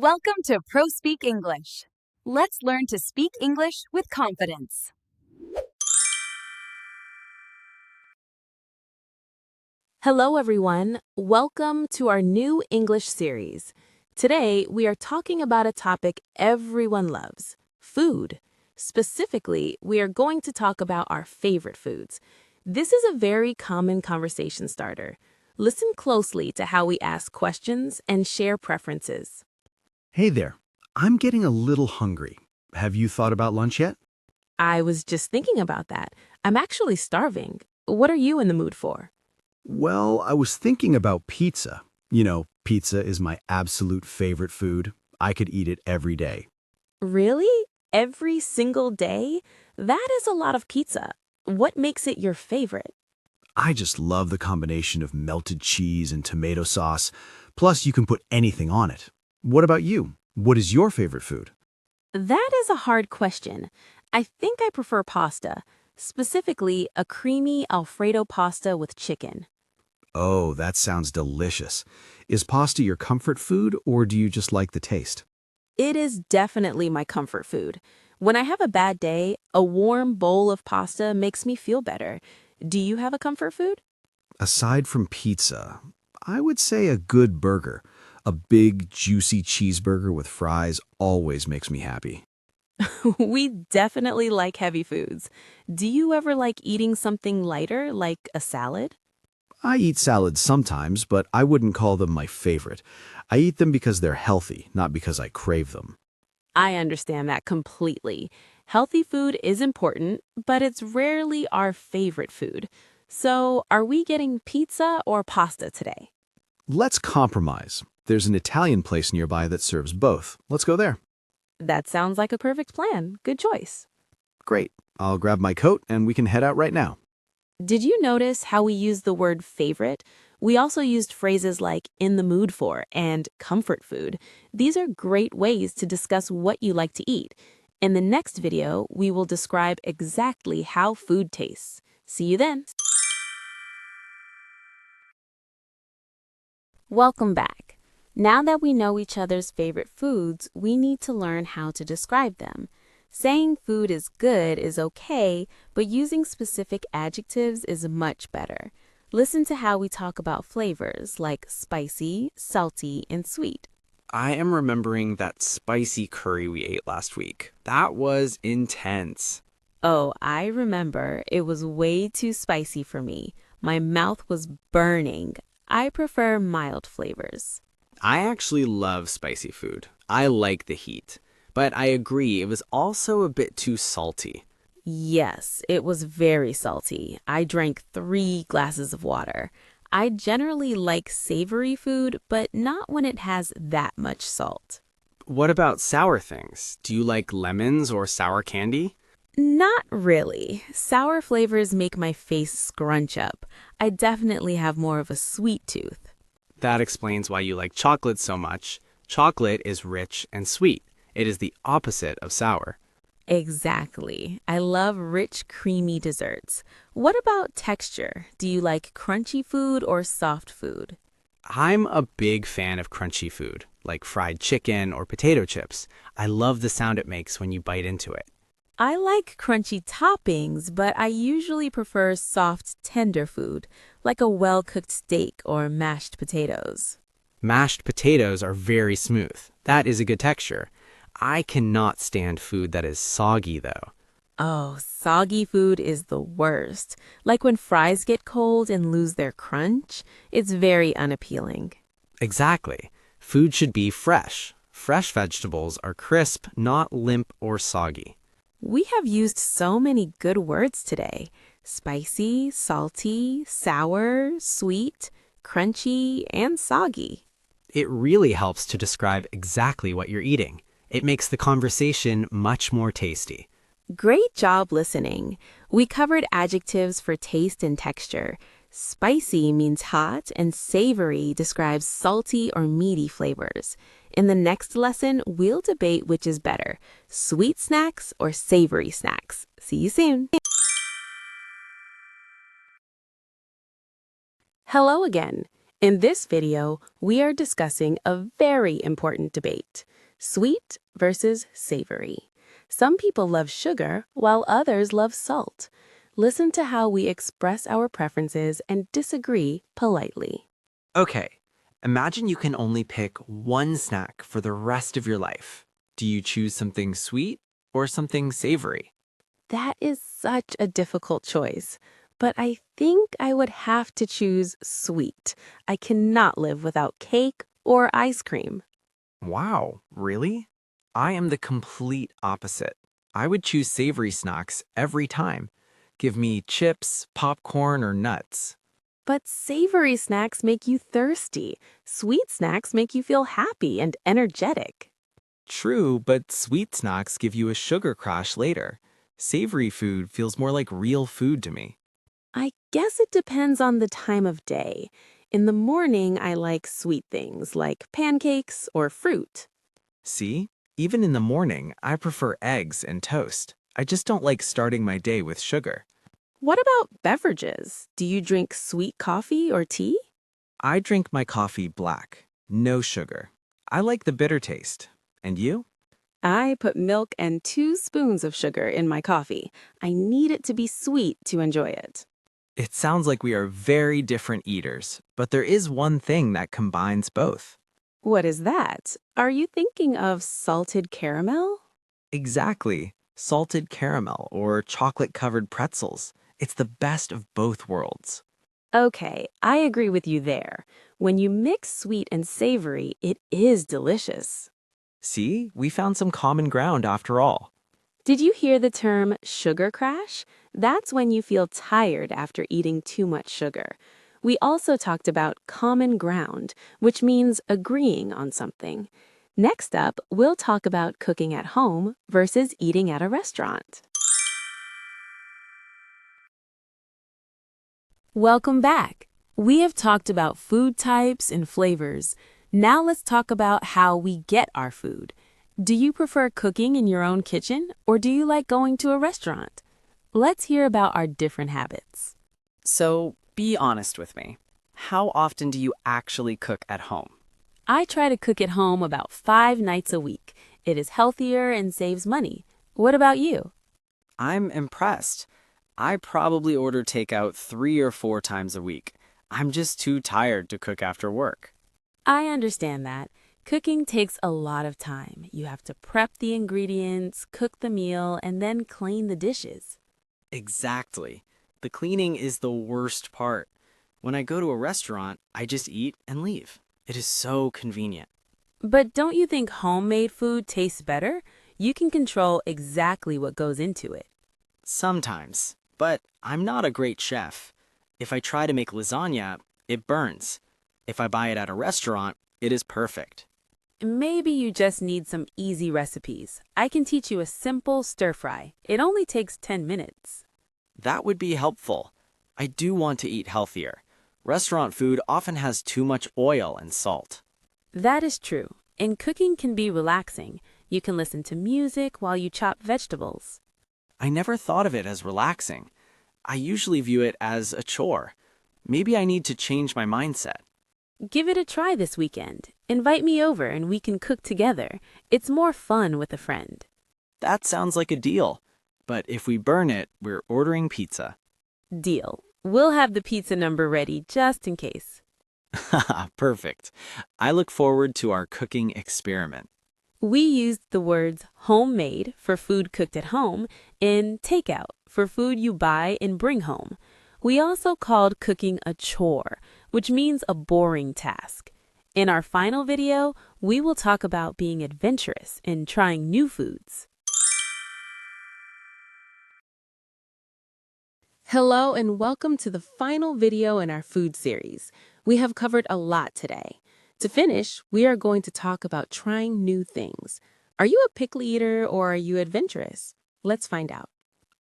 Welcome to Pro Speak English. Let's learn to speak English with confidence. Hello, everyone. Welcome to our new English series. Today, we are talking about a topic everyone loves, food. Specifically, we are going to talk about our favorite foods. This is a very common conversation starter. Listen closely to how we ask questions and share preferences. Hey there. I'm getting a little hungry. Have you thought about lunch yet? I was just thinking about that. I'm actually starving. What are you in the mood for? Well, I was thinking about pizza. Pizza is my absolute favorite food. I could eat it every day. Really? Every single day? That is a lot of pizza. What makes it your favorite? I just love the combination of melted cheese and tomato sauce. Plus, you can put anything on it. What about you? What is your favorite food? That is a hard question. I think I prefer pasta, specifically a creamy Alfredo pasta with chicken. Oh, that sounds delicious. Is pasta your comfort food, or do you just like the taste? It is definitely my comfort food. When I have a bad day, a warm bowl of pasta makes me feel better. Do you have a comfort food? Aside from pizza, I would say a good burger. A big, juicy cheeseburger with fries always makes me happy. We definitely like heavy foods. Do you ever like eating something lighter, like a salad? I eat salads sometimes, but I wouldn't call them my favorite. I eat them because they're healthy, not because I crave them. I understand that completely. Healthy food is important, but it's rarely our favorite food. So, are we getting pizza or pasta today? Let's compromise. There's an Italian place nearby that serves both. Let's go there. That sounds like a perfect plan. Good choice. Great. I'll grab my coat and we can head out right now. Did you notice how we used the word favorite? We also used phrases like in the mood for and comfort food. These are great ways to discuss what you like to eat. In the next video, we will describe exactly how food tastes. See you then. Welcome back. Now that we know each other's favorite foods, we need to learn how to describe them. Saying food is good is okay, but using specific adjectives is much better. Listen to how we talk about flavors like spicy, salty, and sweet. I am remembering that spicy curry we ate last week. That was intense. Oh, I remember. It was way too spicy for me. My mouth was burning. I prefer mild flavors. I actually love spicy food. I like the heat. But I agree, it was also a bit too salty. Yes, it was very salty. I drank 3 glasses of water. I generally like savory food, but not when it has that much salt. What about sour things? Do you like lemons or sour candy? Not really. Sour flavors make my face scrunch up. I definitely have more of a sweet tooth. That explains why you like chocolate so much. Chocolate is rich and sweet. It is the opposite of sour. Exactly. I love rich, creamy desserts. What about texture? Do you like crunchy food or soft food? I'm a big fan of crunchy food, like fried chicken or potato chips. I love the sound it makes when you bite into it. I like crunchy toppings, but I usually prefer soft, tender food, like a well-cooked steak or mashed potatoes. Mashed potatoes are very smooth. That is a good texture. I cannot stand food that is soggy, though. Oh, soggy food is the worst. Like when fries get cold and lose their crunch, it's very unappealing. Exactly. Food should be fresh. Fresh vegetables are crisp, not limp or soggy. We have used so many good words today. Spicy, salty, sour, sweet, crunchy, and soggy. It really helps to describe exactly what you're eating. It makes the conversation much more tasty. Great job listening. We covered adjectives for taste and texture. Spicy means hot, and savory describes salty or meaty flavors. In the next lesson, we'll debate which is better, sweet snacks or savory snacks. See you soon. Hello again. In this video, we are discussing a very important debate: sweet versus savory. Some people love sugar, while others love salt. Listen to how we express our preferences and disagree politely. Okay, imagine you can only pick one snack for the rest of your life. Do you choose something sweet or something savory? That is such a difficult choice, but I think I would have to choose sweet. I cannot live without cake or ice cream. Wow, really? I am the complete opposite. I would choose savory snacks every time. Give me chips, popcorn, or nuts. But savory snacks make you thirsty. Sweet snacks make you feel happy and energetic. True, but sweet snacks give you a sugar crash later. Savory food feels more like real food to me. I guess it depends on the time of day. In the morning, I like sweet things like pancakes or fruit. See? Even in the morning, I prefer eggs and toast. I just don't like starting my day with sugar. What about beverages? Do you drink sweet coffee or tea? I drink my coffee black, no sugar. I like the bitter taste. And you? I put milk and 2 spoons of sugar in my coffee. I need it to be sweet to enjoy it. It sounds like we are very different eaters, but there is one thing that combines both. What is that? Are you thinking of salted caramel? Exactly. Salted caramel or chocolate-covered pretzels. It's the best of both worlds. Okay, I agree with you there. When you mix sweet and savory, it is delicious. See, we found some common ground after all. Did you hear the term sugar crash? That's when you feel tired after eating too much sugar. We also talked about common ground, which means agreeing on something. Next up, we'll talk about cooking at home versus eating at a restaurant. Welcome back. We have talked about food types and flavors. Now let's talk about how we get our food. Do you prefer cooking in your own kitchen, or do you like going to a restaurant? Let's hear about our different habits. So, be honest with me. How often do you actually cook at home? I try to cook at home about 5 nights a week. It is healthier and saves money. What about you? I'm impressed. I probably order takeout 3 or 4 times a week. I'm just too tired to cook after work. I understand that. Cooking takes a lot of time. You have to prep the ingredients, cook the meal, and then clean the dishes. Exactly. The cleaning is the worst part. When I go to a restaurant, I just eat and leave. It is so convenient. But don't you think homemade food tastes better? You can control exactly what goes into it. Sometimes, but I'm not a great chef. If I try to make lasagna, it burns. If I buy it at a restaurant, it is perfect. Maybe you just need some easy recipes. I can teach you a simple stir fry. It only takes 10 minutes. That would be helpful. I do want to eat healthier. Restaurant food often has too much oil and salt. That is true. And cooking can be relaxing. You can listen to music while you chop vegetables. I never thought of it as relaxing. I usually view it as a chore. Maybe I need to change my mindset. Give it a try this weekend. Invite me over and we can cook together. It's more fun with a friend. That sounds like a deal. But if we burn it, we're ordering pizza. Deal. We'll have the pizza number ready just in case. Haha, perfect. I look forward to our cooking experiment. We used the words homemade for food cooked at home and takeout for food you buy and bring home. We also called cooking a chore, which means a boring task. In our final video, we will talk about being adventurous and trying new foods. Hello and welcome to the final video in our food series. We have covered a lot today. To finish, we are going to talk about trying new things. Are you a picky eater or are you adventurous? Let's find out.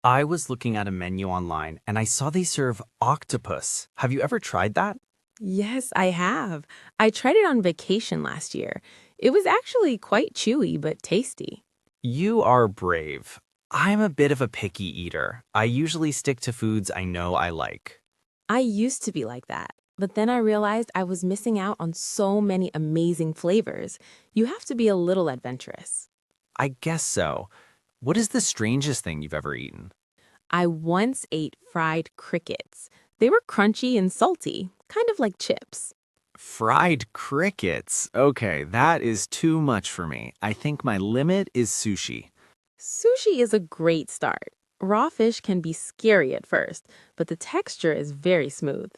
I was looking at a menu online and I saw they serve octopus. Have you ever tried that? Yes, I have. I tried it on vacation last year. It was actually quite chewy but tasty. You are brave. I'm a bit of a picky eater. I usually stick to foods I know I like. I used to be like that. But then I realized I was missing out on so many amazing flavors. You have to be a little adventurous. I guess so. What is the strangest thing you've ever eaten? I once ate fried crickets. They were crunchy and salty, kind of like chips. Fried crickets. Okay, that is too much for me. I think my limit is sushi. Sushi is a great start. Raw fish can be scary at first, but the texture is very smooth.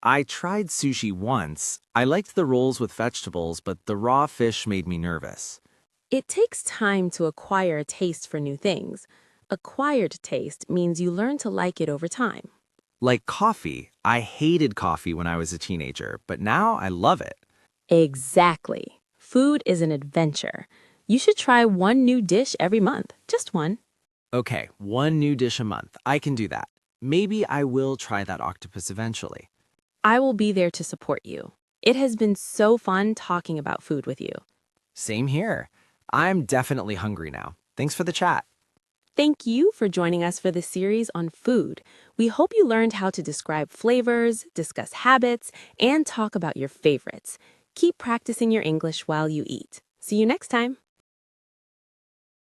I tried sushi once. I liked the rolls with vegetables, but the raw fish made me nervous. It takes time to acquire a taste for new things. Acquired taste means you learn to like it over time. Like coffee. I hated coffee when I was a teenager, but now I love it. Exactly. Food is an adventure. You should try one new dish every month, just one. Okay, one new dish a month. I can do that. Maybe I will try that octopus eventually. I will be there to support you. It has been so fun talking about food with you. Same here. I'm definitely hungry now. Thanks for the chat. Thank you for joining us for this series on food. We hope you learned how to describe flavors, discuss habits, and talk about your favorites. Keep practicing your English while you eat. See you next time.